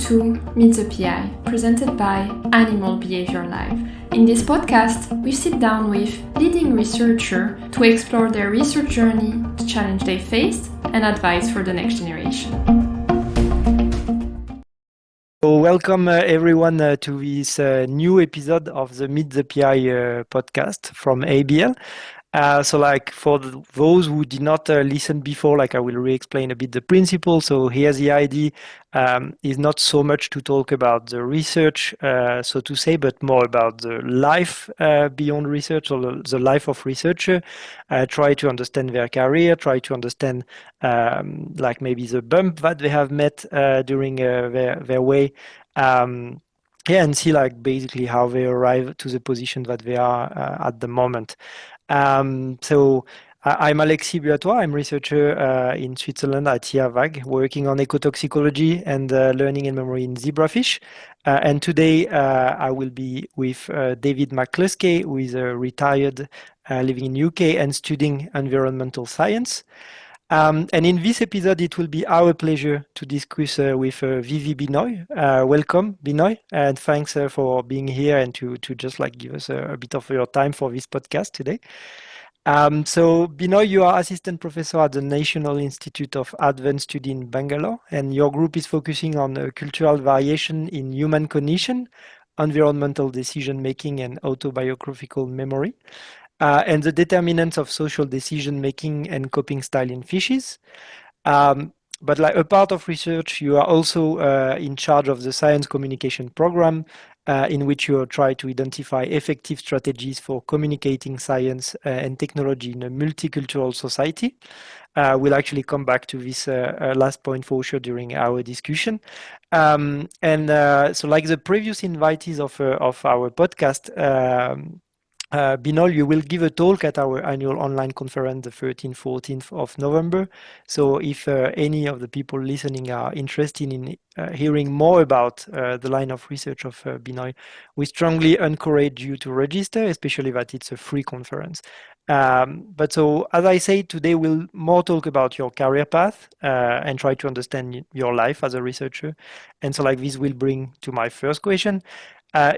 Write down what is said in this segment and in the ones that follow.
to Meet the PI, presented by Animal Behaviour Live. In this podcast, we sit down with leading researchers to explore their research journey, the challenge they faced, and advice for the next generation. So welcome everyone to this new episode of the Meet the PI podcast from ABL. For those who did not listen before, I will re-explain a bit the principle. So here's the idea, is not so much to talk about the research, so to say, but more about the life beyond research, or the life of researcher. Try to understand their career, try to understand maybe the bump that they have met during their way. And see basically how they arrive to the position that they are at the moment. I'm Alexis Buatois. I'm researcher in Switzerland at IISc, working on ecotoxicology and learning and memory in zebrafish. And today I will be with David McCluskey, who is retired, living in UK and studying environmental science. And in this episode, it will be our pleasure to discuss with VV BInoy. Welcome, BInoy, and thanks for being here and to just give us a bit of your time for this podcast today. So BInoy, you are assistant professor at the National Institute of Advanced Study in Bangalore, and your group is focusing on cultural variation in human cognition, environmental decision-making, and autobiographical memory. And the determinants of social decision-making and coping style in fishes. But a part of research, you are also in charge of the science communication program, in which you try to identify effective strategies for communicating science and technology in a multicultural society. We'll actually come back to this last point for sure during our discussion. So like the previous invitees of our podcast, BInoy, you will give a talk at our annual online conference the 13th, 14th of November. So if any of the people listening are interested in hearing more about the line of research of BInoy, we strongly encourage you to register, especially that it's a free conference. But so, as I say, today we'll more talk about your career path and try to understand your life as a researcher. And so this will bring to my first question.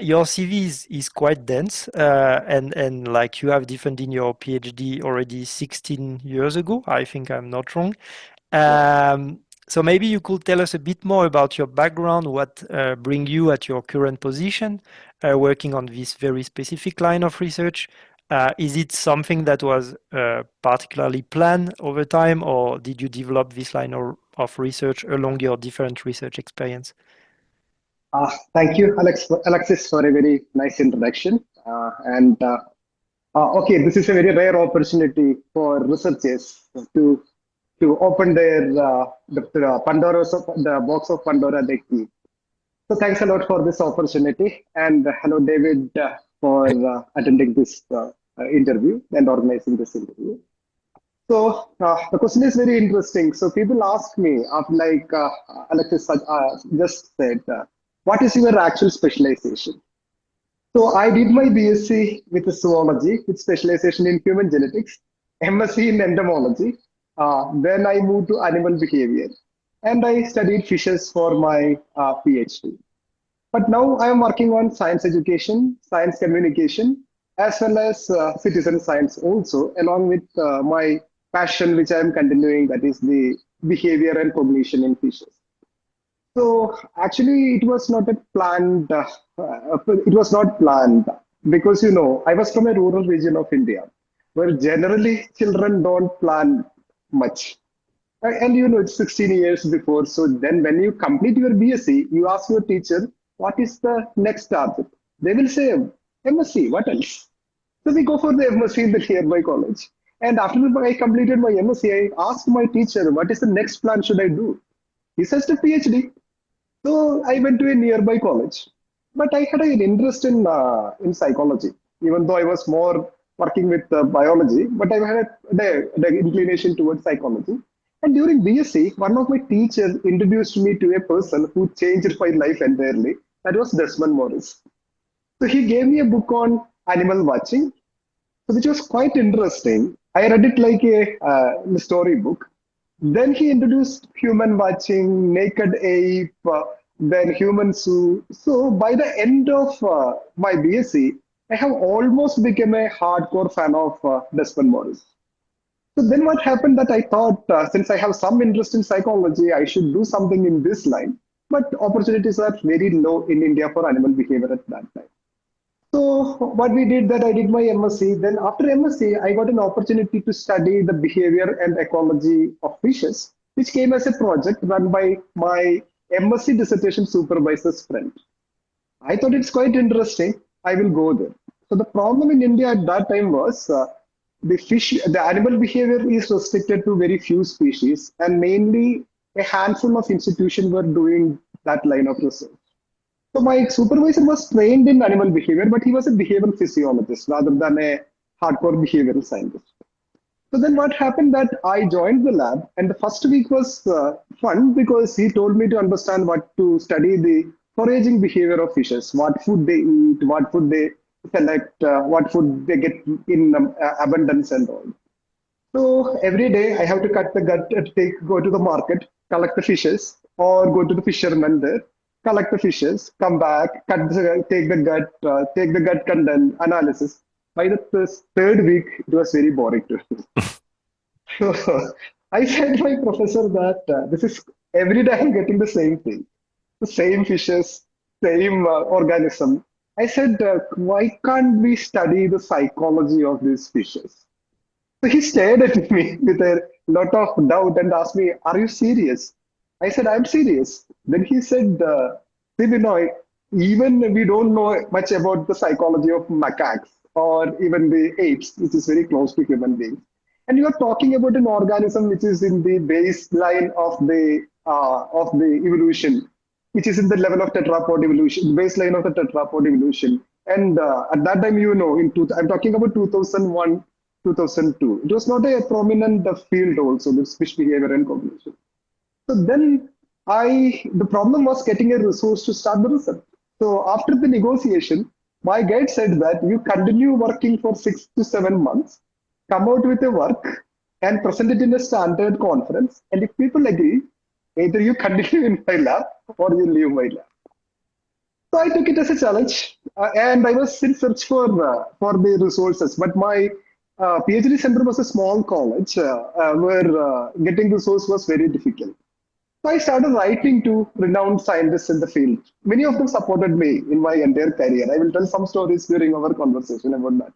Your CV is quite dense, and you have defended your PhD already 16 years ago. I think I'm not wrong. So maybe you could tell us a bit more about your background, what bring you at your current position, working on this very specific line of research. Is it something that was particularly planned over time, or did you develop this line of research along your different research experience? Thank you, Alexis, for a very nice introduction. Okay, this is a very rare opportunity for researchers to open the box of Pandora they keep. So thanks a lot for this opportunity, and hello, David, for attending this interview and organizing this interview. So the question is very interesting. So people ask me, Alexis just said, what is your actual specialization? So I did my BSc with zoology with specialization in human genetics, MSc in entomology. Then I moved to animal behavior, and I studied fishes for my PhD. But now I am working on science education, science communication, as well as citizen science also, along with my passion, which I am continuing, that is the behavior and cognition in fishes. So actually, it was not planned. It was not planned because I was from a rural region of India, where generally children don't plan much. And it's 16 years before. So then, when you complete your BSc, you ask your teacher, "What is the next target?" They will say, "MSc. What else?" So we go for the MSc in the nearby college. And after I completed my MSc, I asked my teacher, "What is the next plan should I do?" He says the PhD. So I went to a nearby college, but I had an interest in psychology, even though I was more working with biology, but I had the inclination towards psychology. And during BSc, one of my teachers introduced me to a person who changed my life entirely. That was Desmond Morris. So he gave me a book on animal watching, which was quite interesting. I read it like a storybook. Then he introduced human watching, naked ape, then humans who. So by the end of my BSc, I have almost become a hardcore fan of Desmond Morris. So then what happened that I thought, since I have some interest in psychology, I should do something in this line. But opportunities are very low in India for animal behavior at that time. So what we did that I did my MSc. Then after MSc, I got an opportunity to study the behavior and ecology of fishes, which came as a project run by my MSc dissertation supervisor's friend. I thought it's quite interesting. I will go there. So the problem in India at that time was the animal behavior is restricted to very few species, and mainly a handful of institutions were doing that line of research. So my supervisor was trained in animal behavior, but he was a behavioral physiologist rather than a hardcore behavioral scientist. So then what happened that I joined the lab, and the first week was fun because he told me to understand what to study the foraging behavior of fishes, what food they eat, what food they select, what food they get in abundance and all. So every day I have to cut the gut, go to the market, collect the fishes, or go to the fisherman there, collect the fishes, come back, take the gut content analysis. By the third week, it was very boring to me. So I said to my professor that this is every day I'm getting the same thing, the same fishes, same organism. I said, why can't we study the psychology of these fishes? So he stared at me with a lot of doubt and asked me, are you serious? I said, I'm serious. Then he said, see, Binoy, even we don't know much about the psychology of macaques or even the apes, which is very close to human beings. And you are talking about an organism which is in the baseline of the evolution, which is in the level of tetrapod evolution, baseline of the tetrapod evolution. And at that time, I'm talking about 2001, 2002. It was not a prominent field also, this fish behavior and cognition. So then the problem was getting a resource to start the research. So after the negotiation, my guide said that you continue working for 6 to 7 months, come out with a work and present it in a standard conference. And if people agree, either you continue in my lab or you leave my lab. So I took it as a challenge, and I was in search for the resources. But my PhD center was a small college where getting resource was very difficult. So I started writing to renowned scientists in the field. Many of them supported me in my entire career. I will tell some stories during our conversation about that.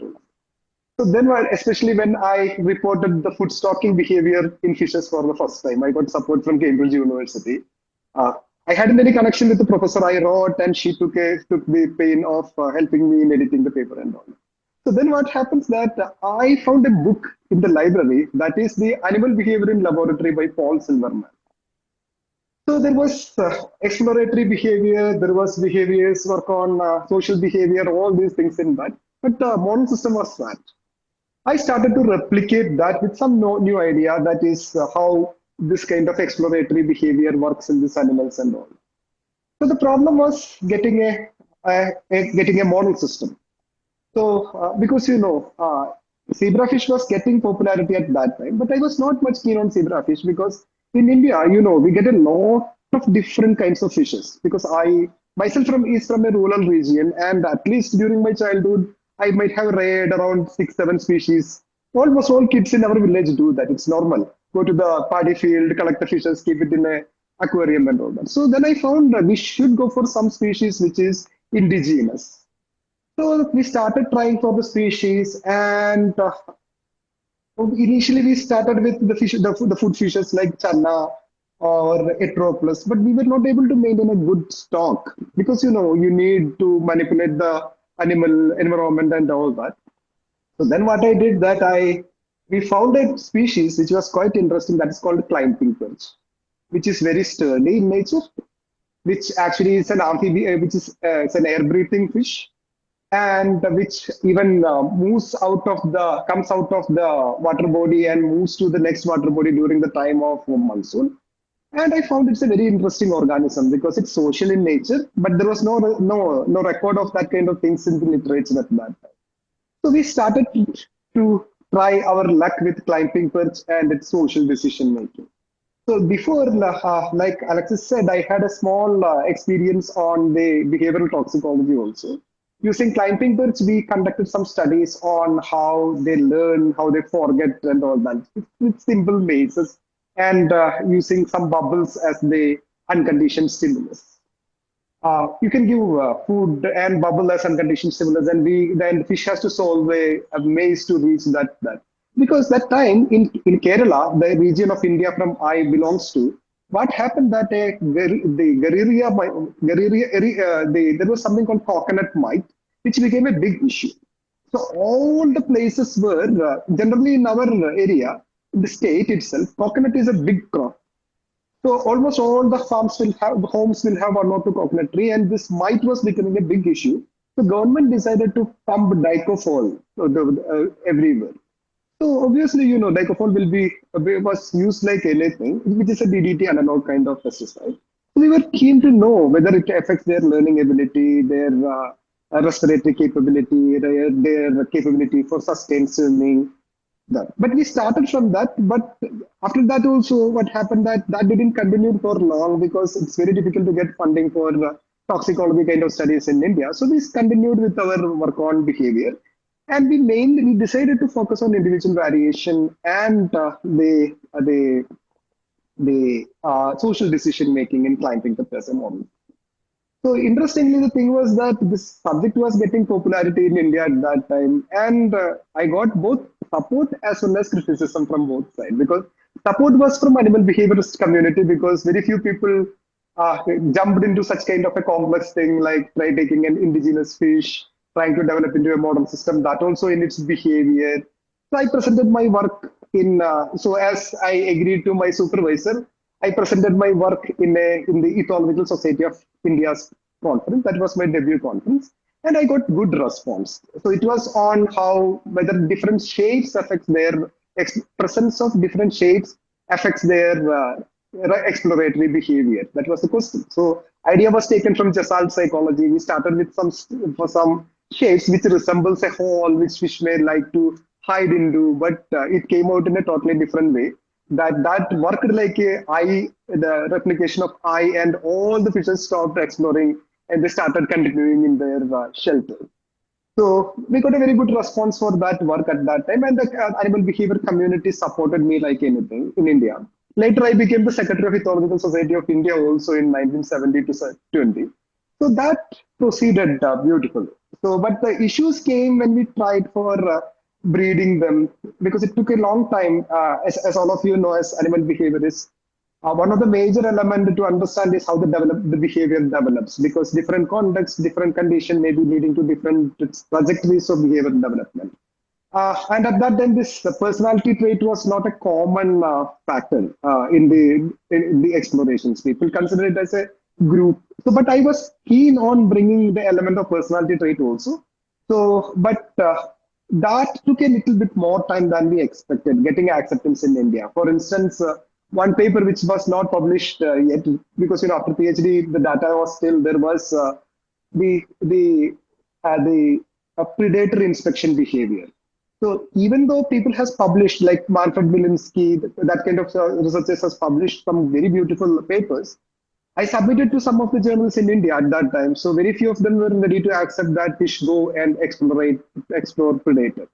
So then, especially when I reported the food stocking behavior in fishes for the first time, I got support from Cambridge University. I hadn't any connection with the professor I wrote, and she took the pain of helping me in editing the paper and all. So then what happens that I found a book in the library that is the Animal Behavior in Laboratory by Paul Silverman. So there was exploratory behavior, there was behaviors work on social behavior, all these things in that. But the model system was flat. I started to replicate that with some new idea, that is how this kind of exploratory behavior works in these animals and all. So the problem was getting a model system. So because zebrafish was getting popularity at that time, but I was not much keen on zebrafish because in India, we get a lot of different kinds of fishes. Because I myself is from a rural region, and at least during my childhood, I might have read around 6, 7 species. Almost all kids in our village do that. It's normal. Go to the paddy field, collect the fishes, keep it in a aquarium and all that. So then I found that we should go for some species which is indigenous. So we started trying for the species, and initially we started with the food fishes like channa or Etroplus, but we were not able to maintain a good stock because you need to manipulate the animal environment and all that. So then what I did that we found a species which was quite interesting, that is called climbing perch, which is very sturdy in nature, which actually is an amphibian, which is it's an air-breathing fish, and which even comes out of the water body and moves to the next water body during the time of monsoon. And I found it's a very interesting organism because it's social in nature, but there was no record of that kind of things in the literature at that time. So we started to try our luck with climbing perch and its social decision making. So before, like Alexis said, I had a small experience on the behavioral toxicology also. Using climbing birds, we conducted some studies on how they learn, how they forget, and all that with simple mazes, and using some bubbles as the unconditioned stimulus. You can give food and bubble as unconditioned stimulus, and then fish has to solve a maze to reach that. Because that time in Kerala, the region of India from I belongs to, what happened that the there was something called coconut mite, which became a big issue. So all the places were generally in our area, the state itself, coconut is a big crop. So almost all the homes will have one or two coconut tree, and this mite was becoming a big issue. The government decided to pump dicofol everywhere. So obviously, dicofol was used like anything, which is a DDT analog kind of pesticide. So we were keen to know whether it affects their learning ability, their respiratory capability, their capability for sustained swimming, that. But we started from that. But after that, also, what happened that didn't continue for long because it's very difficult to get funding for toxicology kind of studies in India. So we continued with our work on behavior, and we decided to focus on individual variation and the social decision making in climbing the present model. So interestingly, the thing was that this subject was getting popularity in India at that time, and I got both support as well as criticism from both sides. Because support was from animal behaviorist community because very few people jumped into such kind of a complex thing like try taking an indigenous fish, trying to develop into a modern system that also in its behavior. So I presented my work in. So as I agreed to my supervisor, I presented my work in the Ethological Society of India's conference. That was my debut conference, and I got good response. So it was on how whether different shapes affects their presence of different shapes affects their exploratory behavior. That was the question. So idea was taken from Jasal psychology. We started with some shapes which resembles a hole which fish may like to hide into, but it came out in a totally different way that worked like a eye, the replication of eye, and all the fishes stopped exploring and they started continuing in their shelter. So we got a very good response for that work at that time, and the animal behavior community supported me like anything in India. Later, I became the secretary of Ethological Society of India also in 1970 to 20. So that proceeded beautifully. So, but the issues came when we tried for breeding them because it took a long time. As all of you know, as animal behaviorists, one of the major elements to understand is how the behavior develops because different contexts, different condition may be leading to different trajectories of behavior development. And at that time, this personality trait was not a common factor in the explorations. People consider it as a group. So, but I was keen on bringing the element of personality trait also. So, but that took a little bit more time than we expected, getting acceptance in India. For instance, one paper which was not published yet, because after PhD the data was still there was the predator inspection behavior. So even though people has published like Manfred Milinski, that kind of researchers has published some very beautiful papers, I submitted to some of the journals in India at that time. So very few of them were ready to accept that fish go and explore predator.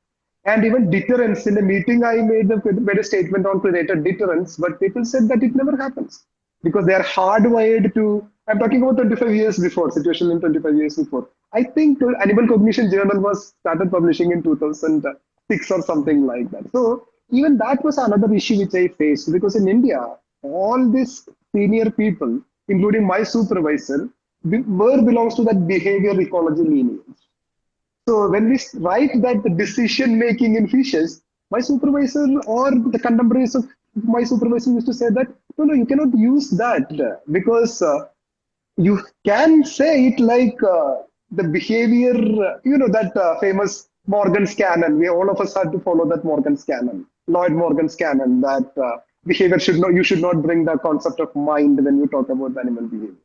And even deterrence, in a meeting, I made a statement on predator deterrence, but people said that it never happens because they are hardwired to. I'm talking about 25 years before, situation in 25 years before. I think Animal Cognition Journal was started publishing in 2006 or something like that. So even that was another issue which I faced because in India, all these senior people, including my supervisor, belongs to that behavior ecology lineage. So when we write that the decision making in fishes, my supervisor or the contemporaries of my supervisor used to say that no, you cannot use that because you can say it like the behavior, that famous Morgan's canon. We all of us had to follow that Morgan's canon, Lloyd Morgan's canon, that behavior you should not bring the concept of mind when you talk about animal behavior.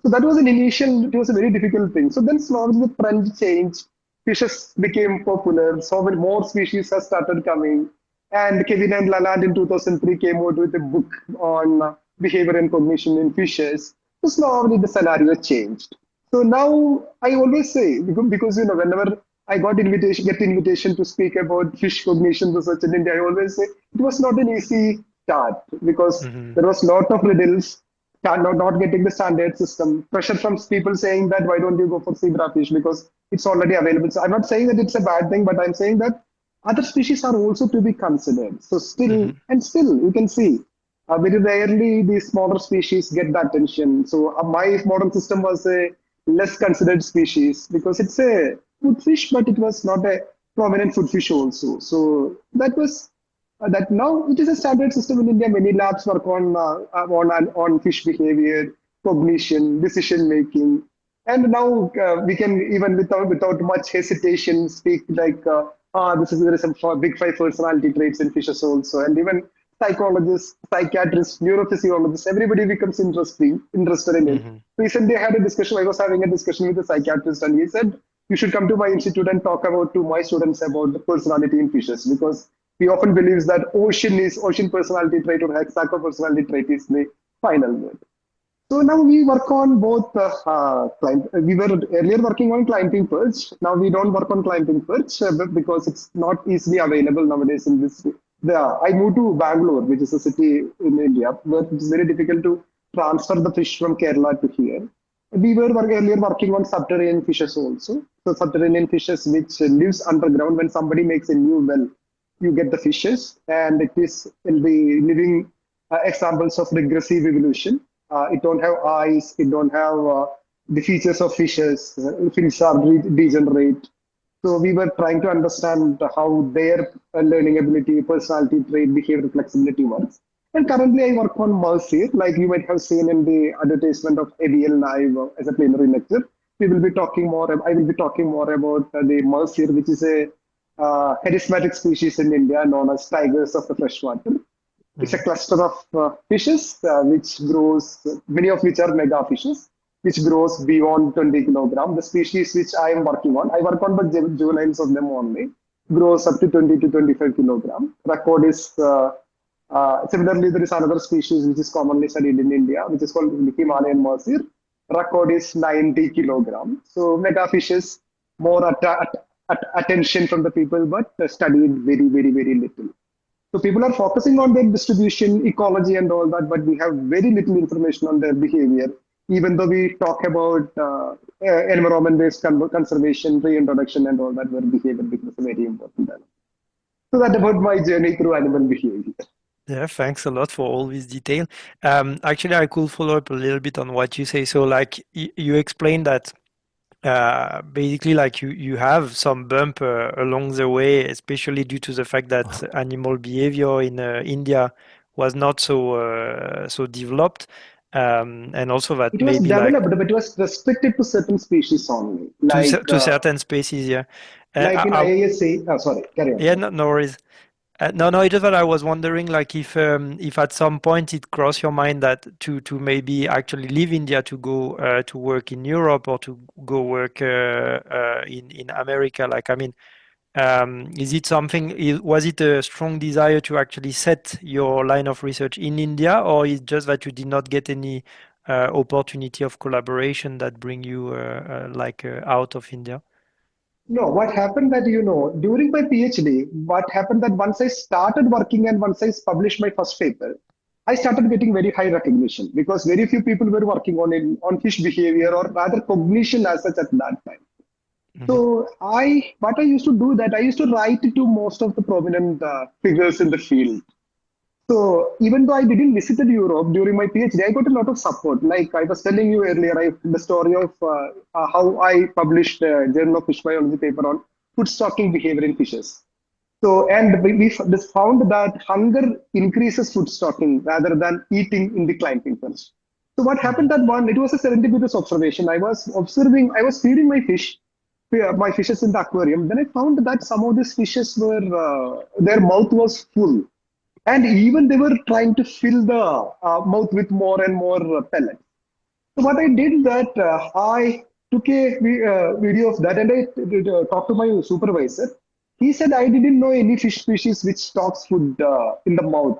So that was it was a very difficult thing. So then slowly the trend changed. Fishes became popular. So many more species have started coming. And Kevin and Lalande in 2003 came out with a book on behavior and cognition in fishes. So slowly the scenario changed. So now I always say, because whenever I get invitation to speak about fish cognition research in India, I always say it was not an easy start because Hmm. there was lot of riddles, not getting the standard system, pressure from people saying that why don't you go for zebrafish because it's already available. So I'm not saying that it's a bad thing, but I'm saying that other species are also to be considered. So Hmm. still, you can see very rarely the smaller species get the attention. So my model system was a less considered species because it's a food fish, but it was not a prominent food fish also. So that now it is a standard system in India. Many labs work on fish behavior, cognition, decision making, and now we can even without much hesitation speak like there is some big five personality traits in fishes also, and even psychologists, psychiatrists, neurophysiologists, everybody becomes interested in it. Hmm. Recently, I had a discussion. I was having a discussion with a psychiatrist, and he said you should come to my institute and talk about to my students about the personality in fishes because he often believes that ocean personality trait or hexaco personality trait is the final word. So now we work on both we were earlier working on climbing perch. Now we don't work on climbing perch because it's not easily available nowadays in this. I moved to Bangalore, which is a city in India, where it's very difficult to transfer the fish from Kerala to here. We were earlier working on subterranean fishes also. So subterranean fishes which lives underground. When somebody makes a new well, you get the fishes, and will be living examples of regressive evolution. It don't have eyes. It don't have the features of fishes. Fins are degenerate. So we were trying to understand how their learning ability, personality trait, behavior flexibility works. And currently I work on Mercier, like you might have seen in the advertisement of ABL Live as a plenary lecture. I will be talking more about the Mercier, which is a charismatic species in India known as tigers of the freshwater. It's a Hmm. cluster of fishes which grows, many of which are mega fishes, which grows beyond 20 kilogram. The species which I am working on, I work on the juveniles of them only, grows up to 20 to 25 kilogram. Record is similarly, there is another species which is commonly studied in India, which is called Himalayan mercier. Record is 90 kilogram. So mega fishes, more attention from the people, but studied very, very, very little. So people are focusing on their distribution, ecology, and all that, but we have very little information on their behavior. Even though we talk about environment-based conservation, reintroduction, and all that, where behavior becomes a very important element. So that about my journey through animal behavior. Yeah, thanks a lot for all this detail. Actually, I could follow up a little bit on what you say. So, like you explained that basically, like you have some bump along the way, especially due to the fact that animal behavior in India was not so developed, and also that It was maybe like developed, but it was restricted to certain species only, to certain species, yeah. like in I, IISc. Oh, sorry, carry on. yeah, no worries. No, it's just that I was wondering, like, if at some point it crossed your mind that to maybe actually leave India to go to work in Europe or to go work in America. Like, I mean, is it something? Was it a strong desire to actually set your line of research in India, or is just that you did not get any opportunity of collaboration that bring you out of India? No, what happened that, during my PhD, what happened that once I started working and once I published my first paper, I started getting very high recognition because very few people were working on fish behavior or rather cognition as such at that time. Hmm. So what I used to do that I used to write to most of the prominent figures in the field. So even though I didn't visit Europe during my PhD, I got a lot of support. Like I was telling you earlier, the story of how I published a Journal of Fish Biology paper on food stocking behavior in fishes. So, and we found that hunger increases food stocking rather than eating in the climbing first. So what happened Hmm. that one, it was a serendipitous observation. I was feeding my fishes in the aquarium. Then I found that some of these fishes their mouth was full and even they were trying to fill the mouth with more and more pellets. So what I did that I took a video of that and I talked to my supervisor. he said, I didn't know any fish species which stocks food in the mouth.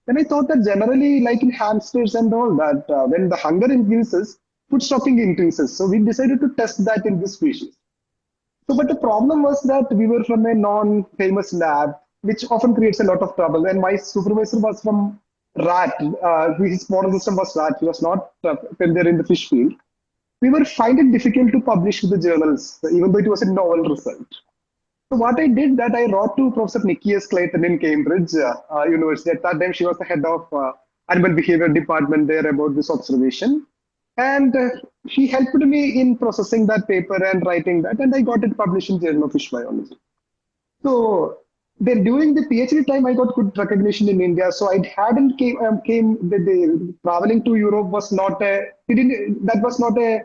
And I thought that generally, like in hamsters and all that, when the hunger increases, food stocking increases. So we decided to test that in this species. So, but the problem was that we were from a non-famous lab, which often creates a lot of trouble. And my supervisor was from rat. His model system was rat. He was not familiar in the fish field. We were finding it difficult to publish with the journals, even though it was a novel result. So what I did that I wrote to Professor NIAS Clayton in Cambridge University. At that time, she was the head of animal behavior department there about this observation. And she helped me in processing that paper and writing that, and I got it published in Journal of Fish Biology. So then during the PhD time, I got good recognition in India. So I hadn't came the traveling to Europe was not a didn't that was not a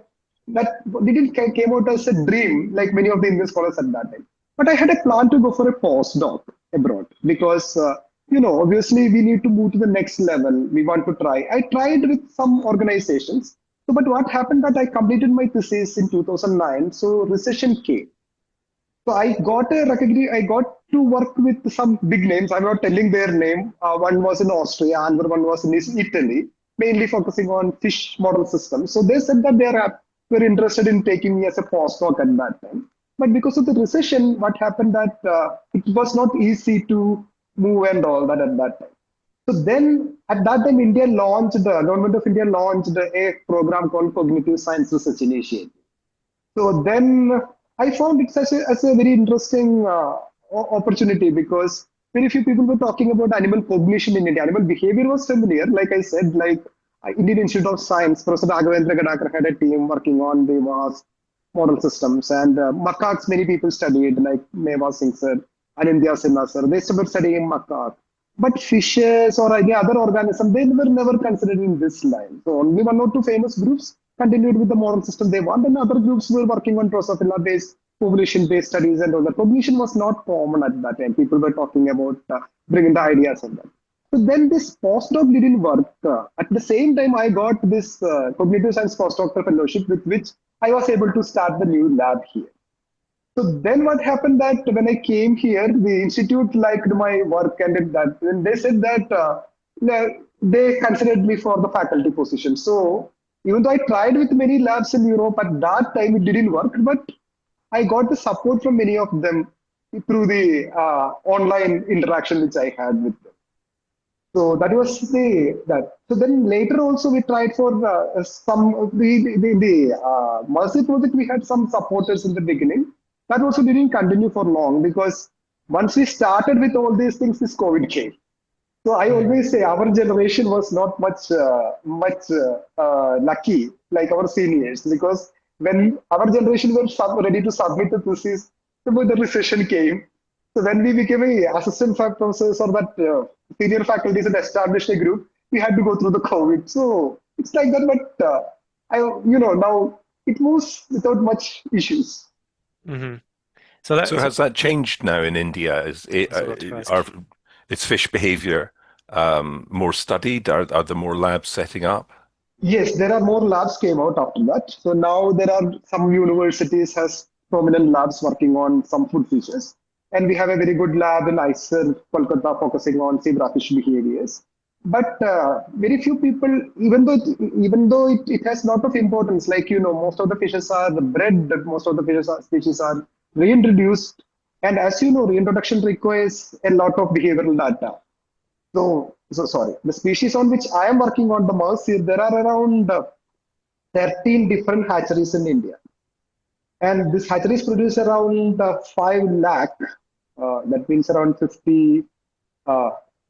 that didn't came out as a dream like many of the Indian scholars at that time. But I had a plan to go for a postdoc abroad because obviously we need to move to the next level. We want to try. I tried with some organizations. So, but what happened that I completed my thesis in 2009. So recession came. So I got a recognition. I got to work with some big names. I'm not telling their name. One was in Austria, and one was in Italy, mainly focusing on fish model systems. So they said that they are very interested in taking me as a postdoc at that time. But because of the recession, what happened that it was not easy to move and all that at that time. So then at that time, Government of India launched a program called Cognitive Science Research Initiative. So then I found it as a very interesting opportunity because very few people were talking about animal cognition in India. Animal behavior was familiar, like I said, like Indian Institute of Science, Professor Raghavendra Gadakar had a team working on the vast model systems, and macaques many people studied, like Meva Singh sir, Anindya Sinha sir. They started studying macaque. But fishes or any other organism, they were never considered in this line. So only one or two famous groups continued with the model system they want, and other groups were working on Drosophila-based, population-based studies and all that. Cognition was not common at that time. People were talking about bringing the ideas of that. So then this postdoc didn't work. At the same time, I got this cognitive science postdoctoral fellowship with which I was able to start the new lab here. So then what happened that when I came here, the institute liked my work and they said that they considered me for the faculty position. So even though I tried with many labs in Europe, at that time it didn't work, but I got the support from many of them through the online interaction which I had with them. So that was that. So then later also we tried for some the Mercy project. We had some supporters in the beginning. That also didn't continue for long because once we started with all these things, this COVID came. So I always say our generation was not much lucky like our seniors because when our generation were ready to submit the thesis, the recession came. So when we became a assistant professors or that senior faculties and established a group, we had to go through the COVID. So it's like that, but now it moves without much issues. Mm-hmm. So has that changed now in India? Is fish behavior more studied? Are there more labs setting up? Yes, there are more labs came out after that. So now there are some universities has prominent labs working on some food fishes. And we have a very good lab in IISc, Kolkata, focusing on zebrafish behaviors. But very few people, even though it has lot of importance, like most of the fishes are bred, most of the species are reintroduced, and as you know, reintroduction requires a lot of behavioral data. So sorry, the species on which I am working on the mouse here, there are around 13 different hatcheries in India. And this hatcheries produce around 5 lakh, that means around 50,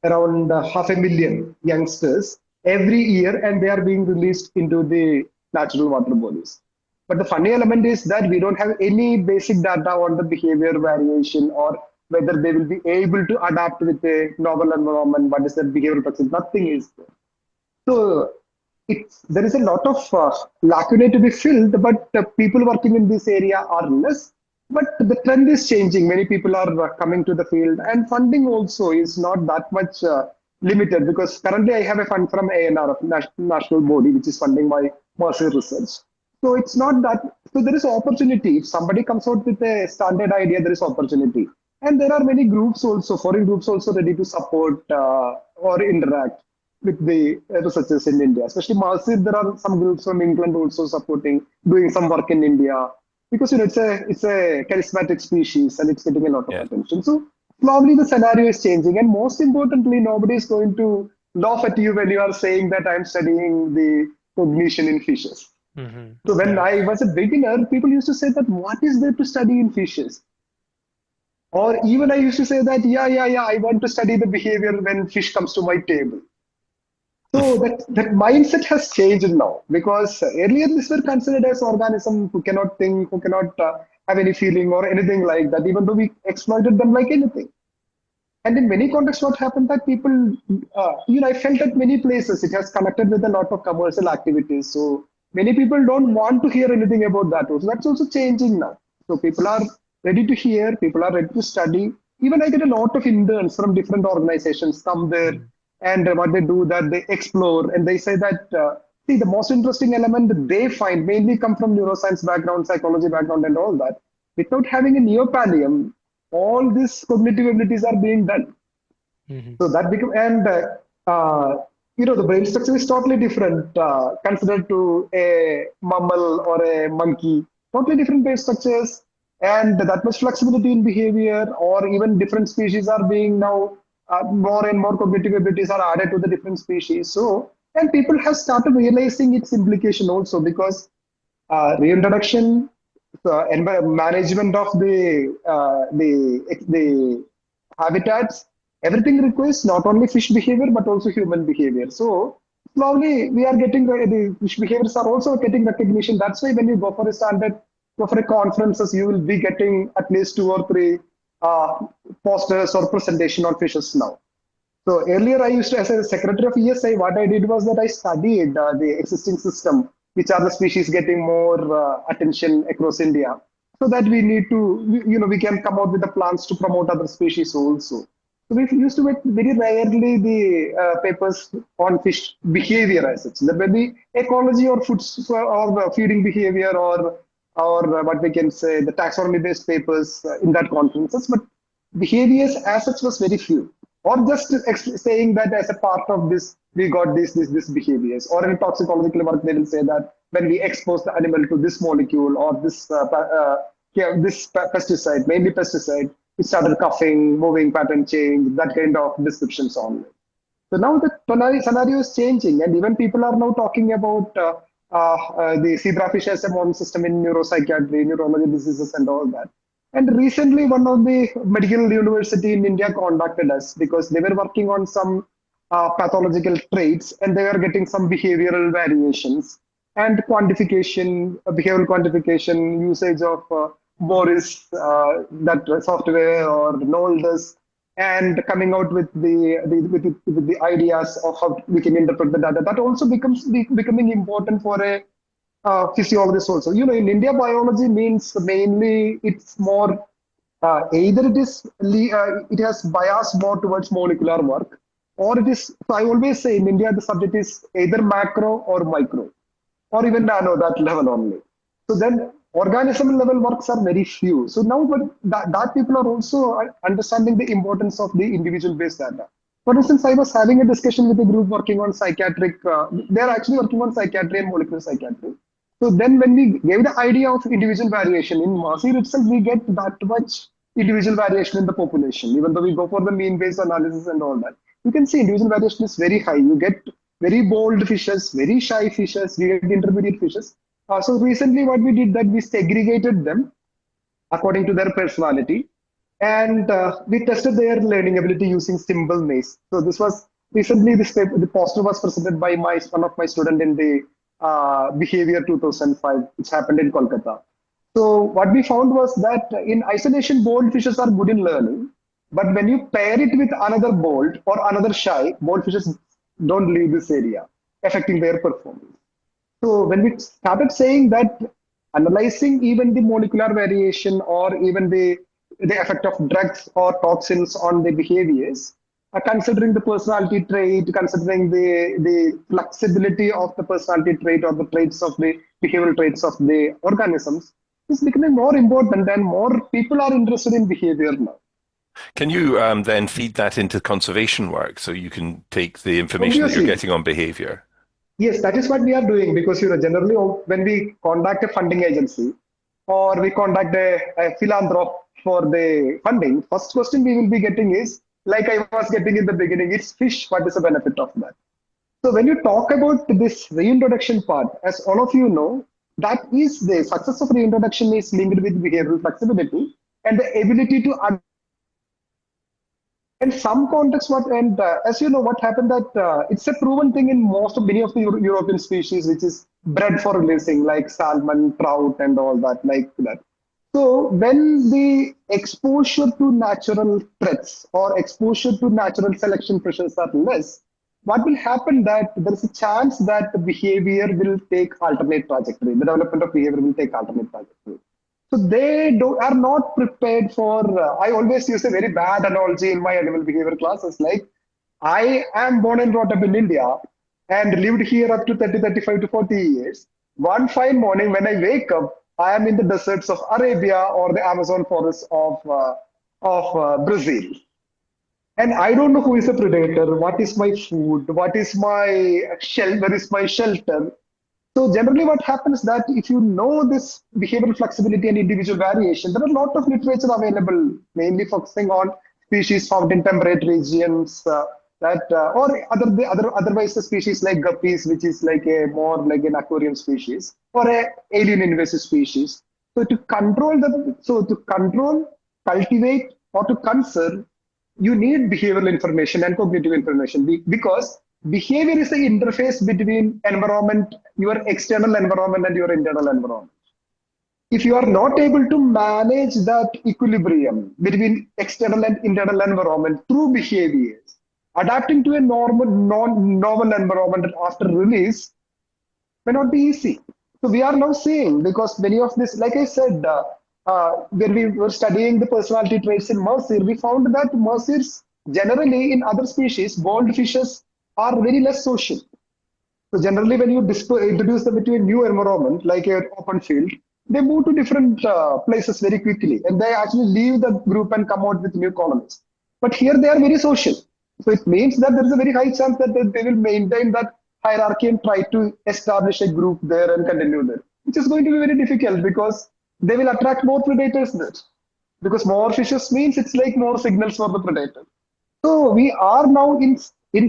around 500,000 youngsters every year, and they are being released into the natural water bodies. But the funny element is that we don't have any basic data on the behavior variation or whether they will be able to adapt with a novel environment, what is their behavioral practice, nothing is there. So there is a lot of lacunae to be filled, but people working in this area are less. But the trend is changing. Many people are coming to the field, and funding also is not that much limited because currently I have a fund from ANR, national body, which is funding my master's research. So it's not that. So there is opportunity. If somebody comes out with a standard idea, there is opportunity. And there are many groups also, foreign groups also ready to support or interact with the researchers in India. Especially Malsir, there are some groups from England also supporting, doing some work in India because it's a charismatic species and it's getting a lot of Yes. attention. So probably the scenario is changing, and most importantly, nobody is going to laugh at you when you are saying that I'm studying the cognition in fishes. So when I was a beginner, people used to say that what is there to study in fishes? Or even I used to say that, yeah, I want to study the behavior when fish comes to my table. So that mindset has changed now because earlier these were considered as organisms who cannot think, who cannot have any feeling or anything like that, even though we exploited them like anything. And in many contexts, what happened that people, I felt at many places it has connected with a lot of commercial activities. So many people don't want to hear anything about that. So that's also changing now. So people are ready to hear, people are ready to study. Even I get a lot of interns from different organizations come there, and what they do that they explore and they say that, see, the most interesting element that they find mainly come from neuroscience background, psychology background, and all that. Without having a neopallium, all these cognitive abilities are being done. So that become and the brain structure is totally different considered to a mammal or a monkey. Totally different brain structures, and that much flexibility in behavior, or even different species are being now more and more cognitive abilities are added to the different species. So and people have started realizing its implication also because reintroduction, management of the habitats, everything requires not only fish behavior but also human behavior. So slowly we are getting the fish behaviors are also getting recognition. That's why when you go for a standard, go for a conferences, you will be getting at least 2 or 3 posters or presentation on fishes now. So earlier, I used to, as a secretary of ESI, what I did was that I studied the existing system, which are the species getting more attention across India, so that we need to, we can come out with the plans to promote other species also. So we used to make very rarely the papers on fish behavior as such. There may be ecology or food or feeding behavior or what we can say the taxonomy based papers in that conferences, but behaviors as such was very few, or just saying that as a part of this we got this behaviors, or in toxicological work they will say that when we expose the animal to this molecule or this pesticide, mainly pesticide, it started coughing, moving pattern change, that kind of descriptions only. So now the scenario is changing, and even people are now talking about the zebrafish as a modern system in neuropsychiatry, neurology diseases, and all that. And recently, one of the medical university in India contacted us because they were working on some pathological traits, and they were getting some behavioral variations and quantification, behavioral quantification, usage of Boris, that software, or Noldes, and coming out with the ideas of how we can interpret the data. That also becomes becoming important for a physiologist also. In India, biology means mainly it's more either it has bias more towards molecular work, or it is. So I always say in India the subject is either macro or micro, or even nano, that level only. So then organism level works are very few. So now that people are also understanding the importance of the individual based data. For instance, I was having a discussion with a group working on psychiatric, they are actually working on psychiatry and molecular psychiatry. So then when we gave the idea of individual variation, in Masir itself, we get that much individual variation in the population, even though we go for the mean based analysis and all that. You can see individual variation is very high. You get very bold fishes, very shy fishes, we get intermediate fishes. So recently what we did that we segregated them according to their personality, and we tested their learning ability using symbol maze. So this was recently, this paper, the poster was presented by one of my student in the Behaviour 2005, which happened in Kolkata. So what we found was that in isolation, bold fishes are good in learning, but when you pair it with another bold or another shy, bold fishes don't leave this area, affecting their performance. So when we started saying that, analyzing even the molecular variation or even the effect of drugs or toxins on the behaviors, considering the personality trait, considering the flexibility of the personality trait or the traits of the behavioral traits of the organisms, is becoming more important, and more people are interested in behavior now. Can you then feed that into conservation work so you can take the information that you're Obviously. getting on behavior? Yes, that is what we are doing because generally when we contact a funding agency or we contact a philanthrop for the funding, first question we will be getting is like I was getting in the beginning, it's fish. What is the benefit of that? So when you talk about this reintroduction part, as all of you know, that is the success of reintroduction is linked with behavioral flexibility and the ability to in some contexts, as you know, what happened that it's a proven thing in many of the European species, which is bred for releasing, like salmon, trout, and all that, like that. So when the exposure to natural threats or exposure to natural selection pressures are less, what will happen that there is a chance that the behavior will take alternate trajectory. The development of behavior will take alternate trajectory. So are not prepared for. I always use a very bad analogy in my animal behavior classes. Like, I am born and brought up in India and lived here up to 30, 35 to 40 years. One fine morning when I wake up, I am in the deserts of Arabia or the Amazon forests of Brazil. And I don't know who is a predator, what is my food, what is my shelter, where is my shelter. So generally what happens that if you know this behavioral flexibility and individual variation, there are a lot of literature available, mainly focusing on species found in temperate regions, otherwise the species like guppies, which is like a more like an aquarium species or a alien invasive species. To control, cultivate, or to conserve, you need behavioral information and cognitive information because behavior is the interface between environment, your external environment and your internal environment. If you are not able to manage that equilibrium between external and internal environment through behaviors, adapting to a novel environment after release may not be easy. So we are now seeing, because many of this, like I said, when we were studying the personality traits in Mercer, we found that Mercers generally in other species, goldfishes are very less social. So generally when you introduce them into a new environment, like an open field, they move to different places very quickly and they actually leave the group and come out with new colonies. But here they are very social. So it means that there is a very high chance that they will maintain that hierarchy and try to establish a group there and continue there, which is going to be very difficult because they will attract more predators there. Because more fishes means it's like more signals for the predator. So we are now in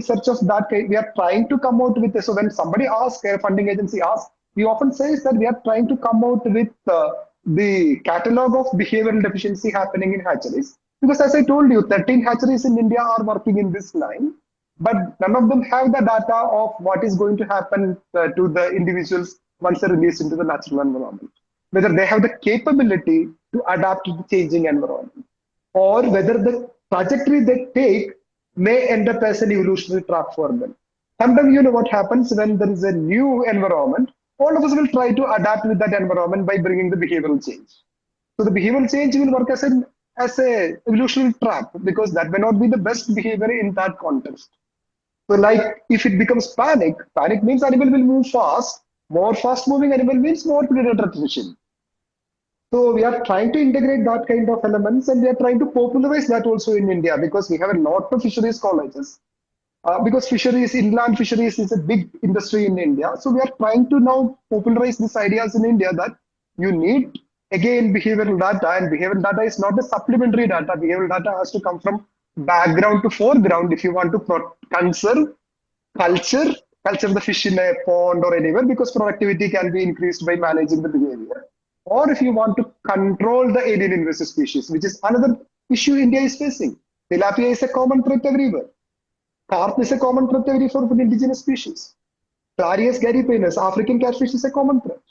search of that. We are trying to come out with this. So when somebody asks, a funding agency asks, we often say that we are trying to come out with the catalog of behavioral deficiency happening in hatcheries. Because as I told you, 13 hatcheries in India are working in this line, but none of them have the data of what is going to happen to the individuals once they're released into the natural environment. Whether they have the capability to adapt to the changing environment, or whether the trajectory they take may end up as an evolutionary trap for them. Sometimes you know what happens when there is a new environment, all of us will try to adapt with that environment by bringing the behavioral change. So the behavioral change will work as a evolutionary trap because that may not be the best behavior in that context. So like if it becomes panic means animal will move fast, more fast moving animal means more predator attention. So we are trying to integrate that kind of elements and we are trying to popularize that also in India because we have a lot of fisheries colleges. Because inland fisheries is a big industry in India. So we are trying to now popularize these ideas in India that you need, again, behavioral data, and behavioral data is not a supplementary data. Behavioral data has to come from background to foreground if you want to conserve, culture the fish in a pond or anywhere because productivity can be increased by managing the behavior. Or if you want to control the alien invasive species, which is another issue India is facing. Tilapia is a common threat everywhere. Carp is a common threat for indigenous species. Clarius gariepinus, African catfish, is a common threat.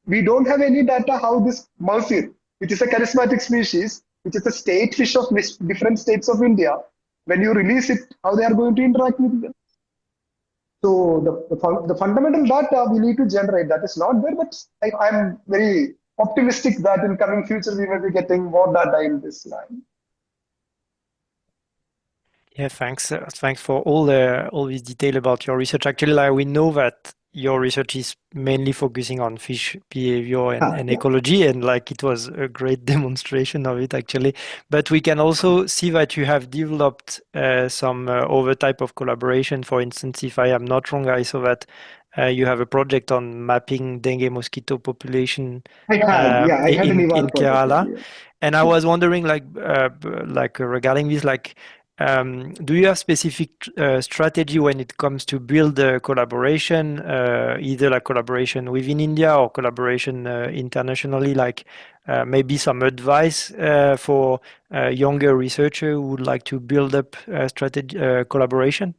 We don't have any data how this Mercer, which is a charismatic species, which is a state fish of different states of India, when you release it, how they are going to interact with them. So the fundamental data we need to generate, that is not there, but I'm very optimistic that in coming future we may be getting more data in this line. Yeah, thanks. Thanks for all this detail about your research. Actually, like, we know that your research is mainly focusing on fish behavior and ecology, and like it was a great demonstration of it actually. But we can also see that you have developed some other type of collaboration. For instance, if I am not wrong, I saw that you have a project on mapping dengue mosquito population I had an in EVAL project Kerala. earlier. And I was wondering, regarding this, do you have specific strategy when it comes to build a collaboration, either like collaboration within India or collaboration internationally? Like maybe some advice for younger researcher who would like to build up strategy collaboration?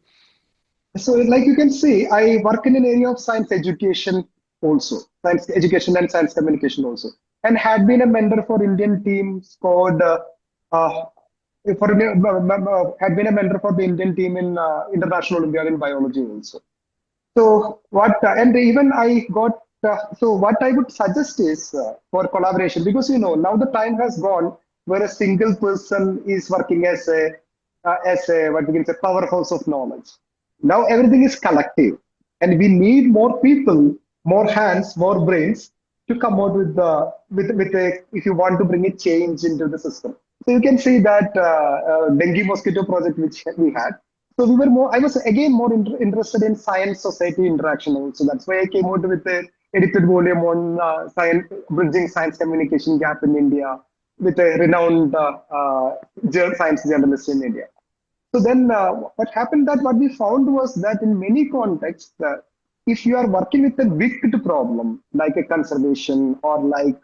So like you can see, I work in an area of science education also, science education and science communication also, and had been a mentor for Indian teams called, had been a mentor for the Indian team in International Olympiad in biology also. So and even I got, so what I would suggest is for collaboration, because now the time has gone where a single person is working as a what we can say powerhouse of knowledge. Now everything is collective, and we need more people, more hands, more brains to come out with a, if you want to bring a change into the system. So you can see that dengue mosquito project which we had. So we were more. I was again more interested in science society interaction also. That's why I came out with a edited volume on science, bridging science communication gap in India with a renowned science journalist in India. So then what happened that what we found was that in many contexts, if you are working with a wicked problem like a conservation or like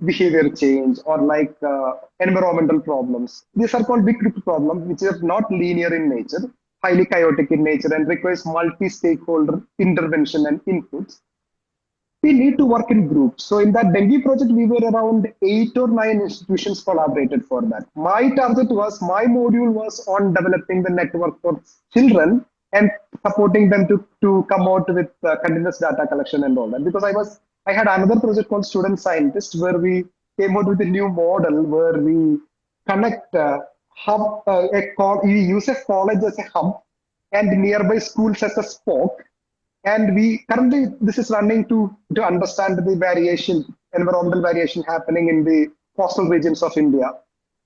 behavior change or like environmental problems, these are called wicked problems which are not linear in nature, highly chaotic in nature and requires multi-stakeholder intervention and inputs. We need to work in groups. So in that dengue project, we were around 8 or 9 institutions collaborated for that. My module was on developing the network for children and supporting them to come out with continuous data collection and all that. Because I had another project called Student Scientist where we came out with a new model where we connect we use a college as a hub and nearby schools as a spoke. And we currently, this is running to understand the environmental variation happening in the coastal regions of India.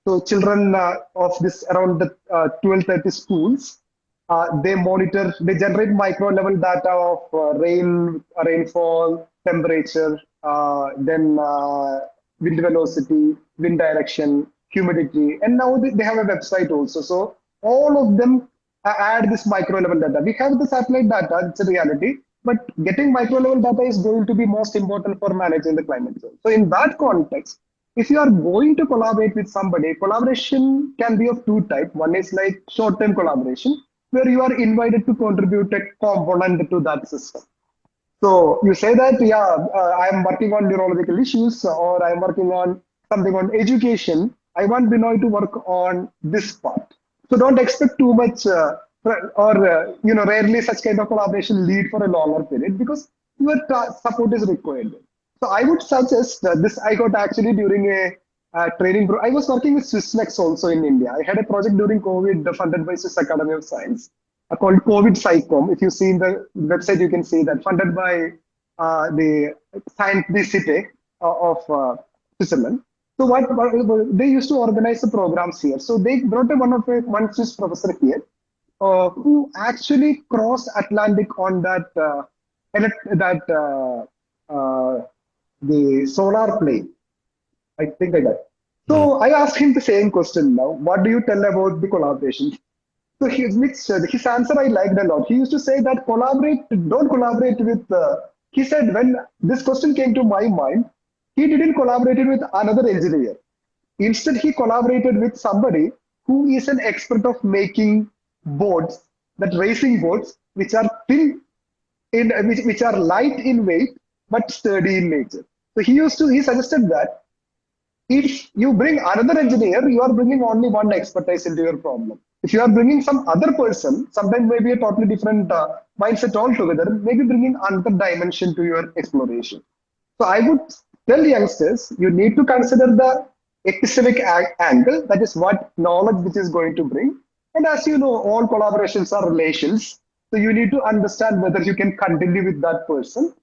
So children of this around the 1230 schools, they generate micro level data of rainfall, temperature, then wind velocity, wind direction, humidity, and now they have a website also. So all of them add this micro level data. We have the satellite data, it's a reality, but getting micro level data is going to be most important for managing the climate change. So in that context, if you are going to collaborate with somebody, collaboration can be of two types. One is like short-term collaboration, where you are invited to contribute a component to that system. So you say that, I am working on neurological issues or I am working on something on education. I want Binoy to work on this part. So don't expect too much rarely such kind of collaboration lead for a longer period because your support is required. So I would suggest this I got actually during a training. I was working with SwissNex also in India. I had a project during COVID funded by Swiss Academy of Science called COVID Psychom. If you see in the website, you can see that funded by the City of Switzerland. So what they used to organize the programs here. So they brought one Swiss professor here who actually crossed Atlantic on the solar plane. I think like that. So I asked him the same question now. What do you tell about the collaboration? So his answer I liked a lot. He used to say that don't collaborate with. He said when this question came to my mind, he didn't collaborate with another engineer. Instead, he collaborated with somebody who is an expert of making boats, that racing boats, which are thin, which are light in weight but sturdy in nature. So he suggested that if you bring another engineer, you are bringing only one expertise into your problem. If you are bringing some other person, sometimes maybe a totally different mindset altogether, maybe bringing another dimension to your exploration. So I would tell youngsters, you need to consider the epistemic angle, that is what knowledge which is going to bring. And as you know, all collaborations are relations. So you need to understand whether you can continue with that person.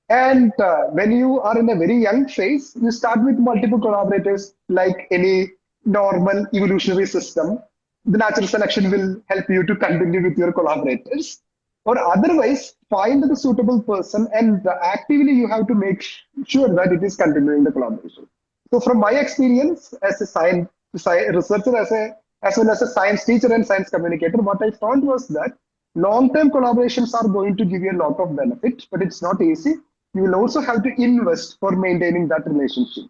And when you are in a very young phase, you start with multiple collaborators like any normal evolutionary system. The natural selection will help you to continue with your collaborators. Or otherwise, find the suitable person and actively you have to make sure that it is continuing the collaboration. So from my experience as a science researcher, as well as a science teacher and science communicator, what I found was that long-term collaborations are going to give you a lot of benefit, but it's not easy. You will also have to invest for maintaining that relationship.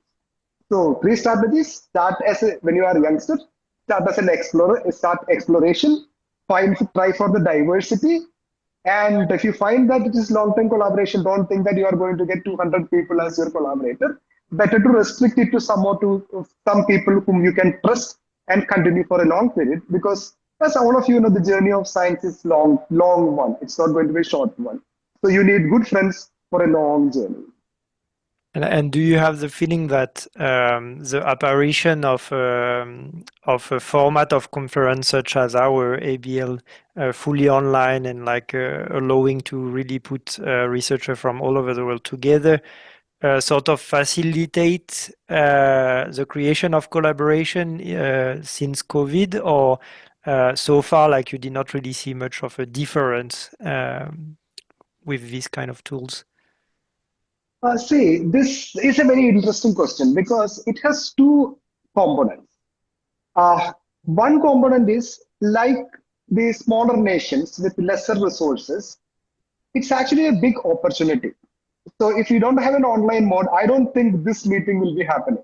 So three strategies: start when you are a youngster, start as an explorer, start exploration, try for the diversity. And if you find that it is long-term collaboration, don't think that you are going to get 200 people as your collaborator. Better to restrict it to some people whom you can trust and continue for a long period. Because as all of you know, the journey of science is long one. It's not going to be a short one. So you need good friends for a long journey. And do you have the feeling that the apparition of a format of conference such as our ABL, fully online and like allowing to really put researchers from all over the world together, sort of facilitate the creation of collaboration since COVID, or so far like you did not really see much of a difference with these kind of tools? See, this is a very interesting question because it has two components. One component is like the smaller nations with lesser resources, it's actually a big opportunity. So if you don't have an online mode, I don't think this meeting will be happening.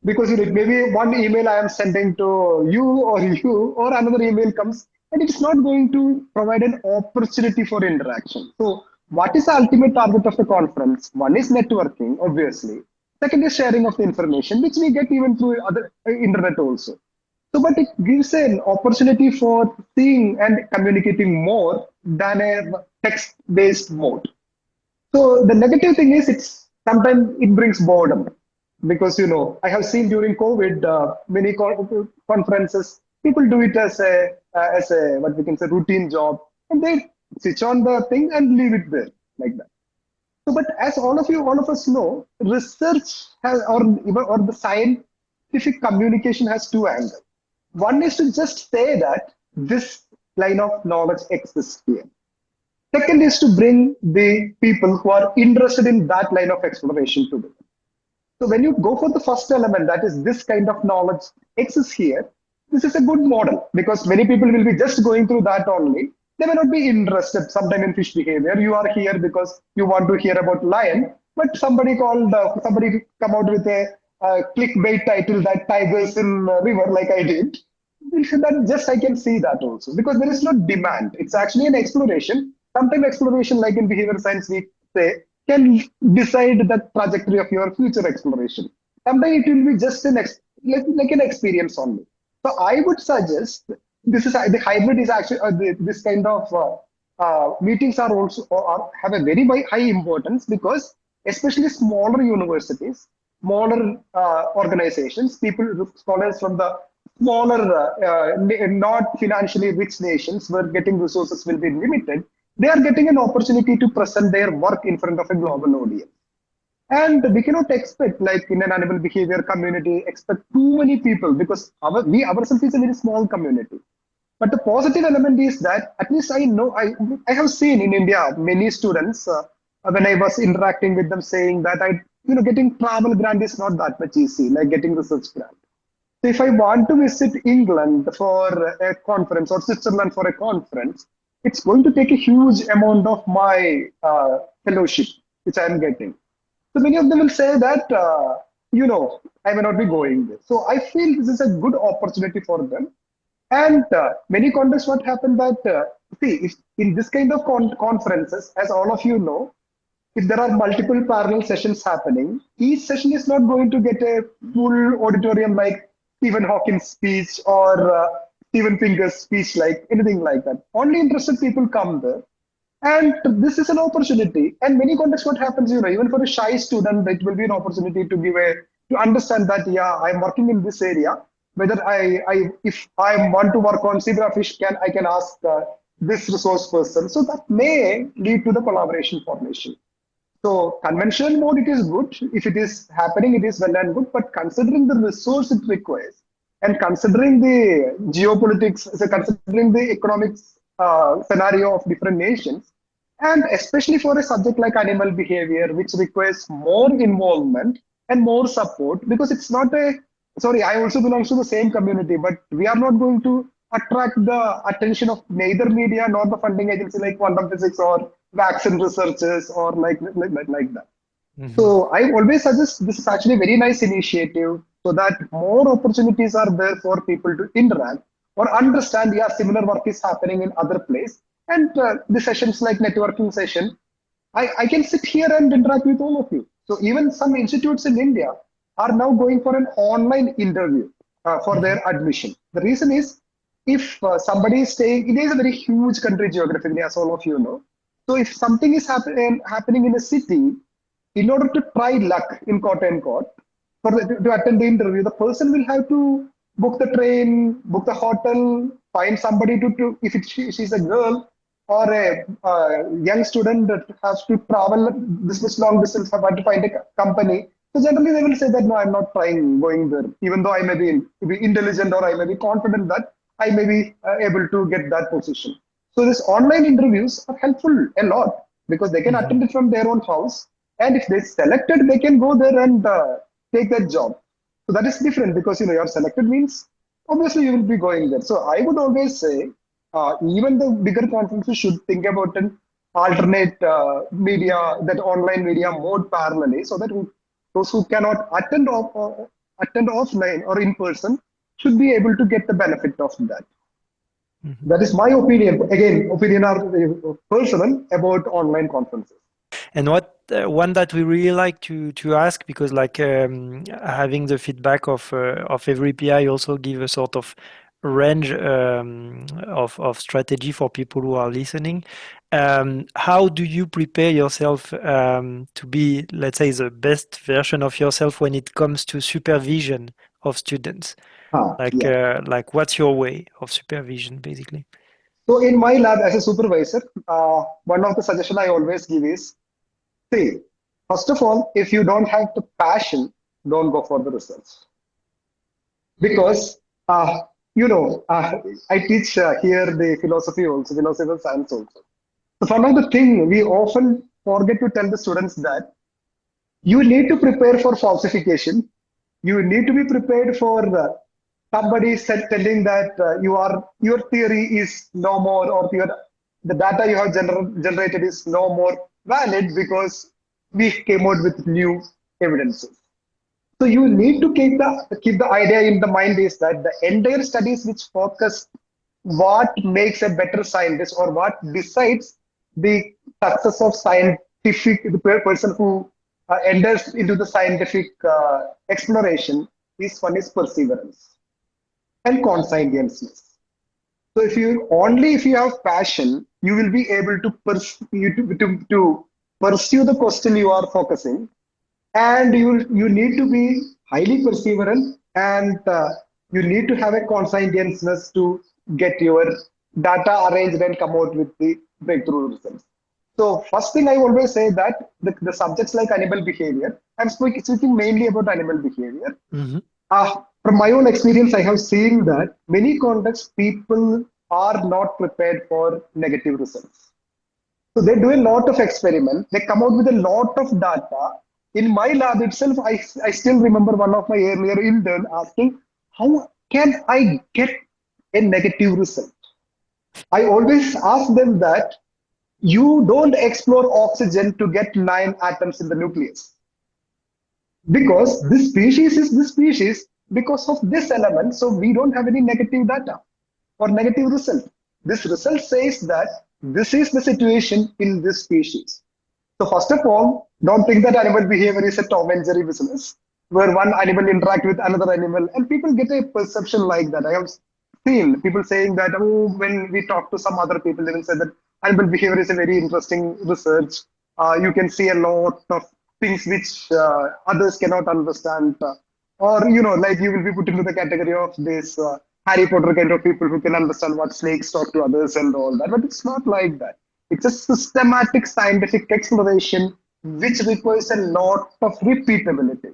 Because maybe one email I am sending to you or another email comes and it's not going to provide an opportunity for interaction. So what is the ultimate target of the conference? One is networking, obviously. Second is sharing of the information, which we get even through other internet also. So, but it gives an opportunity for seeing and communicating more than a text-based mode. So the negative thing is sometimes it brings boredom because I have seen during COVID many conferences people do it as a what we can say routine job and they switch on the thing and leave it there like that. So, but as all of us know, research has or the scientific communication has two angles. One is to just say that this line of knowledge exists here. Second is to bring the people who are interested in that line of exploration together. So when you go for the first element, that is this kind of knowledge exists here, this is a good model because many people will be just going through that only. They may not be interested sometime in fish behavior. You are here because you want to hear about lion, but somebody come out with a clickbait title that tigers in river like I did. That just I can see that also because there is no demand. It's actually an exploration. Sometimes exploration, like in behavior science, we say, can decide the trajectory of your future exploration. Sometimes it will be just like an experience only. So I would suggest this is the hybrid is actually this kind of meetings are also have a very high importance because especially smaller universities, smaller organizations, scholars from the smaller, not financially rich nations where getting resources will be limited, they are getting an opportunity to present their work in front of a global audience. And we cannot expect, like in an animal behavior community, expect too many people because we ourselves is a very small community. But the positive element is that at least I know, I have seen in India many students when I was interacting with them saying that getting travel grant is not that much easy, like getting research grant. So if I want to visit England for a conference or Switzerland for a conference, it's going to take a huge amount of my fellowship, which I am getting. So many of them will say that, I may not be going there. So I feel this is a good opportunity for them. And many contexts, what happened that, if in this kind of conferences, as all of you know, if there are multiple parallel sessions happening, each session is not going to get a full auditorium like Stephen Hawking's speech or Steven Pinker's speech, like anything like that. Only interested people come there. And this is an opportunity. And many contexts, what happens, even for a shy student, it will be an opportunity to understand that, yeah, I'm working in this area. Whether if I want to work on zebrafish, I can ask this resource person. So that may lead to the collaboration formation. So conventional mode, it is good. If it is happening, it is well and good. But considering the resource it requires and considering the geopolitics, so considering the economics scenario of different nations, and especially for a subject like animal behavior, which requires more involvement and more support, because it's not a, sorry, I also belong to the same community, but we are not going to attract the attention of neither media nor the funding agency like quantum physics or vaccine researchers or like that. So I always suggest this is actually a very nice initiative so that more opportunities are there for people to interact or understand, yeah, similar work is happening in other place. And the sessions like networking session, I can sit here and interact with all of you. So even some institutes in India are now going for an online interview for their admission. The reason is, if somebody is staying, it is a very huge country geographically, as all of you know. So if something is happening in a city, in order to try luck in quote unquote, to attend the interview, the person will have to book the train, book the hotel, find somebody if she's a girl or a young student that has to travel this much long distance to find a company. So generally they will say that, no, I'm not trying going there, even though I may be intelligent or I may be confident that I may be able to get that position. So these online interviews are helpful a lot because they can attend it from their own house. And if they're selected, they can go there and take that job. So that is different because, you know, you're selected means obviously you will be going there. So I would always say, even the bigger conferences should think about an alternate media, that online media mode parallelly, so that those who cannot attend offline or in person should be able to get the benefit of that. That is my opinion. Again, opinion are personal about online conferences. And what one that we really like to ask, because like having the feedback of every PI also give a sort of range of strategy for people who are listening. How do you prepare yourself to be, let's say, the best version of yourself when it comes to supervision of students? Like what's your way of supervision, basically? So in my lab as a supervisor, one of the suggestions I always give is, see, first of all, if you don't have the passion, don't go for the results. Because, I teach here the philosophy also, philosophy science also. So one of the things we often forget to tell the students that you need to prepare for falsification. You need to be prepared for somebody telling that your theory is no more, or the data you have generated is no more valid because we came out with new evidences. So you need to keep the idea in the mind is that the entire studies which focus what makes a better scientist or what decides the success of the person who enters into the scientific exploration is one is perseverance and conscientiousness. So if you have passion, you will be able to pursue the question you are focusing, and you need to be highly perseverant, and you need to have a conscientiousness to get your data arranged and come out with the breakthrough results. So first thing I always say that the subjects like animal behavior, I'm speaking mainly about animal behavior. From my own experience, I have seen that many contexts people are not prepared for negative results. So they do a lot of experiments. They come out with a lot of data. In my lab itself, I still remember one of my earlier intern asking, how can I get a negative result? I always ask them that you don't explore oxygen to get 9 atoms in the nucleus. Because this species is this species because of this element, so we don't have any negative data or negative result. This result says that this is the situation in this species. So first of all, don't think that animal behavior is a Tom and Jerry business where one animal interact with another animal, and people get a perception like that. I have seen people saying that, oh, when we talk to some other people, they will say that animal behavior is a very interesting research. You can see a lot of things which others cannot understand. Or, like you will be put into the category of this Harry Potter kind of people who can understand what snakes talk to others and all that. But it's not like that. It's a systematic scientific exploration which requires a lot of repeatability.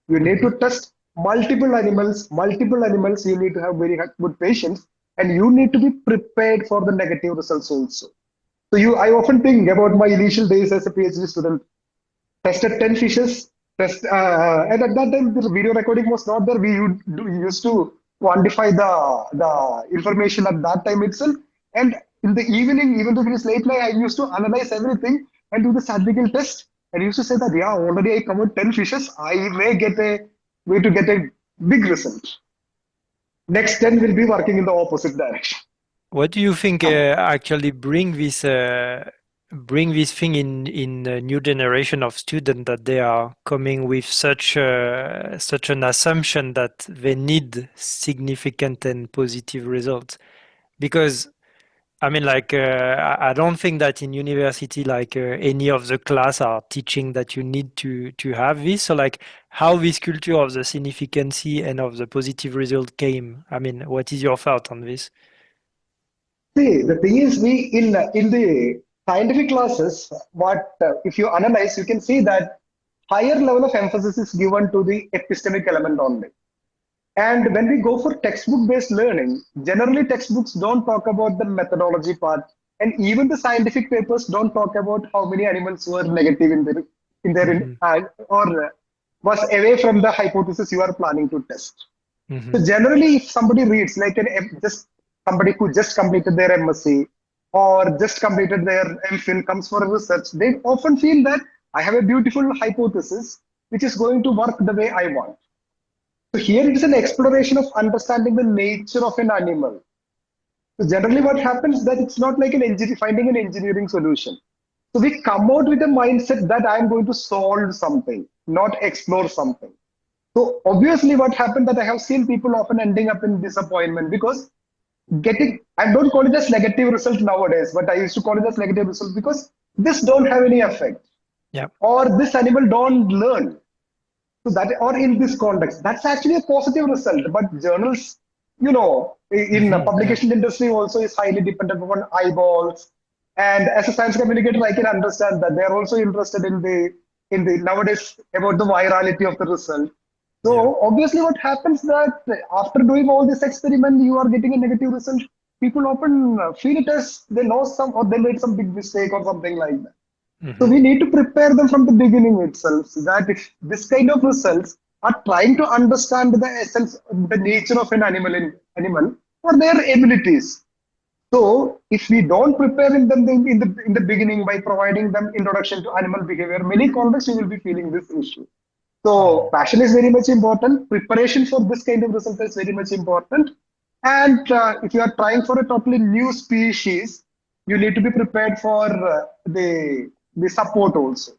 You need to test multiple animals, you need to have very good patience, and you need to be prepared for the negative results also. So I often think about my initial days as a PhD student. Tested 10 fishes, and at that time the video recording was not there. We used to quantify the information at that time itself. And in the evening, even though it is late night, I used to analyze everything and do the statistical test. And I used to say that, yeah, already I covered 10 fishes. I may get a way to get a big result. Next 10 will be working in the opposite direction. What do you think actually bring this thing in a new generation of students, that they are coming with such an assumption that they need significant and positive results? Because I mean, like, I don't think that in university, like, any of the class are teaching that you need to have this. So, like, how this culture of the significancy and of the positive result came? I mean, what is your thought on this? See, the thing is, we in the scientific classes, what if you analyze, you can see that higher level of emphasis is given to the epistemic element only. And when we go for textbook-based learning, generally textbooks don't talk about the methodology part, and even the scientific papers don't talk about how many animals were negative or was away from the hypothesis you are planning to test. So generally, if somebody reads like just somebody who just completed their MSc or just completed their MPhil comes for a research, they often feel that I have a beautiful hypothesis which is going to work the way I want. So here it is an exploration of understanding the nature of an animal. So generally what happens that it's not like finding an engineering solution. So we come out with a mindset that I'm going to solve something, not explore something. So obviously what happened that I have seen people often ending up in disappointment because I don't call it as negative result nowadays, but I used to call it as negative result because this don't have any effect. Yeah. Or this animal don't learn. So that, or in this context, that's actually a positive result. But journals, in the publication industry also is highly dependent upon eyeballs. And as a science communicator, I can understand that they're also interested in the nowadays about the virality of the result. So obviously what happens that after doing all this experiment, you are getting a negative result. People often feel it as they know some or they made some big mistake or something like that. So we need to prepare them from the beginning itself, so that if this kind of results are trying to understand the essence, the nature of an animal or their abilities. So if we don't prepare them in the beginning by providing them introduction to animal behavior, many contexts you will be feeling this issue. So passion is very much important. Preparation for this kind of result is very much important. And if you are trying for a totally new species, you need to be prepared for the support also,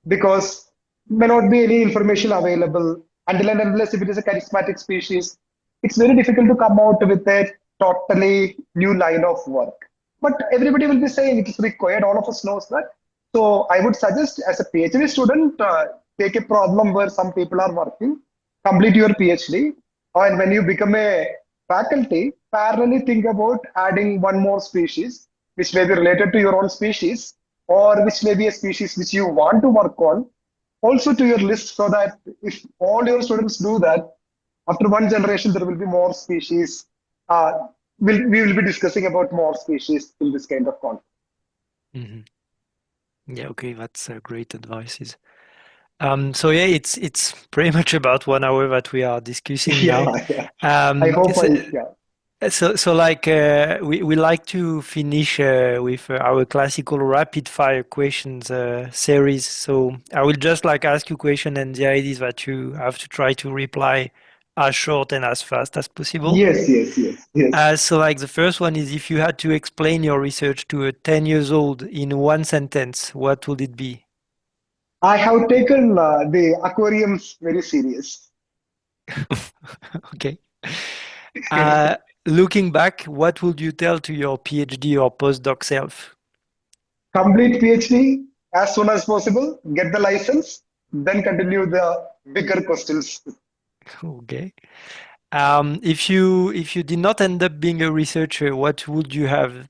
because may not be any information available until and unless if it is a charismatic species, it's very difficult to come out with a totally new line of work. But everybody will be saying it is required. All of us knows that. So I would suggest as a PhD student, take a problem where some people are working, complete your PhD, and when you become a faculty, parallelly think about adding one more species, which may be related to your own species, or which may be a species which you want to work on, also to your list, so that if all your students do that, after one generation, there will be more species. We will be discussing about more species in this kind of context. Yeah, okay, that's great advices. So yeah, it's pretty much about 1 hour that we are discussing now. I hope So like we like to finish with our classical rapid fire questions series. So I will just like ask you question, and the idea is that you have to try to reply as short and as fast as possible. Yes. So like the first one is, if you had to explain your research to a 10 years old in one sentence, what would it be? I have taken the aquariums very serious. Okay. Looking back, what would you tell to your PhD or postdoc self? Complete PhD as soon as possible, get the license, then continue the bigger questions. Okay. If you did not end up being a researcher, what would you have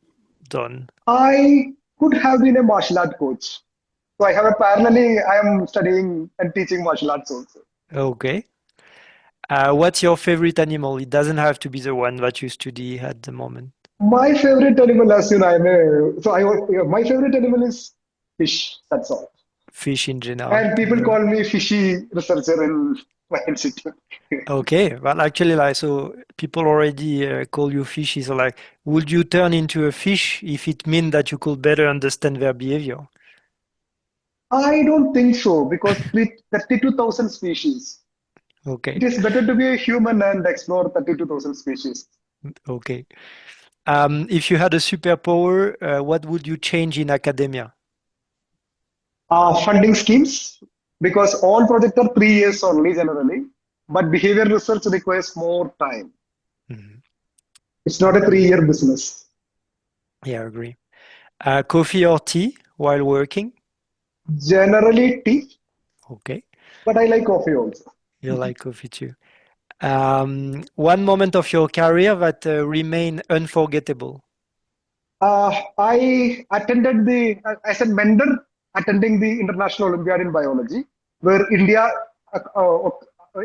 done? I could have been a martial art coach. So I have a parallelly, I am studying and teaching martial arts also. Okay. What's your favorite animal? It doesn't have to be the one that you study at the moment. My favorite animal, as you know, my favorite animal is fish. That's all. Fish in general. And people call me fishy researcher in my institute. Okay, well, actually, so people already call you fishy. So, would you turn into a fish if it meant that you could better understand their behavior? I don't think so, because 32,000 species. Okay. It is better to be a human and explore 32,000 species. Okay. If you had a superpower, what would you change in academia? Funding schemes, because all projects are 3 years only generally, but behavior research requires more time. Mm-hmm. It's not a 3-year business. Yeah, I agree. Coffee or tea while working? Generally tea. Okay. But I like coffee also. You like coffee too. One moment of your career that remain unforgettable. I attended as a mentor, attending the International Olympiad in Biology, where uh, uh,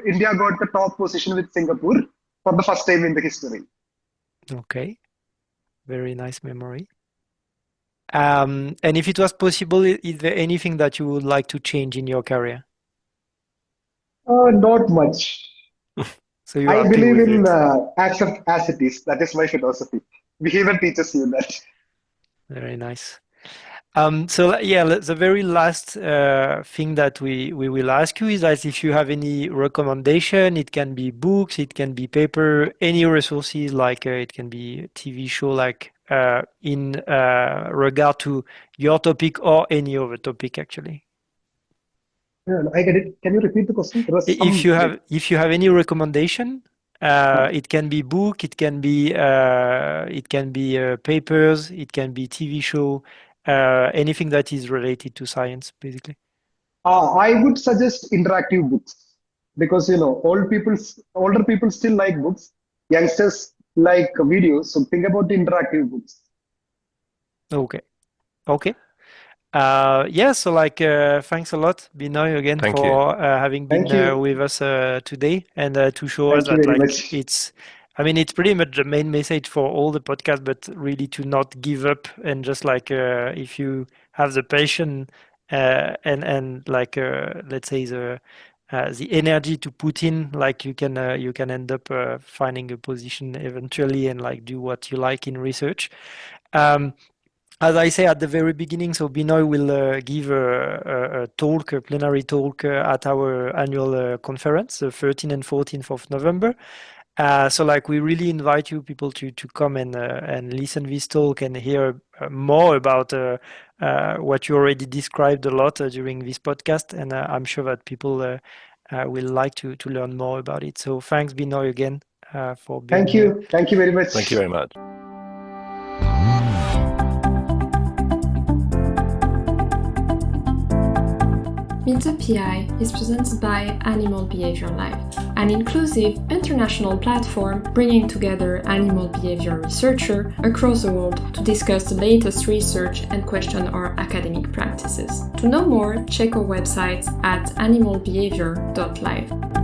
India got the top position with Singapore for the first time in the history. Okay. Very nice memory. And if it was possible, is there anything that you would like to change in your career? Not much. So you're I happy believe with in it? accept as it is. That is my philosophy. Behavior teaches you that. Very nice. So yeah, the very last thing that we will ask you is that if you have any recommendation, it can be books, it can be paper, any resources, like it can be a TV show, like in regard to your topic or any other topic, actually. Yeah, I get it. Can you repeat the question? There was If you have any recommendation, it can be book, it can be papers, it can be TV show, anything that is related to science, basically. I would suggest interactive books, because older people still like books. Youngsters like videos. So think about the interactive books. Okay. Yeah, so thanks a lot, Binoy, again Thank for having been Thank you. with us today and to show us Thank you that very much. it's pretty much the main message for all the podcasts, but really to not give up and just if you have the passion and let's say the energy to put in, you can end up finding a position eventually and do what you like in research. As I say at the very beginning, so Binoy will give a talk, a plenary talk at our annual conference, the 13th and 14th of November. So we really invite you people to come and listen this talk and hear more about what you already described a lot during this podcast. And I'm sure that people will like to learn more about it. So thanks, Binoy, again for being Thank you. Thank you very much. Thank you very much. Meet the PI is presented by Animal Behaviour Live, an inclusive international platform bringing together animal behavior researchers across the world to discuss the latest research and question our academic practices. To know more, check our website at animalbehavior.live.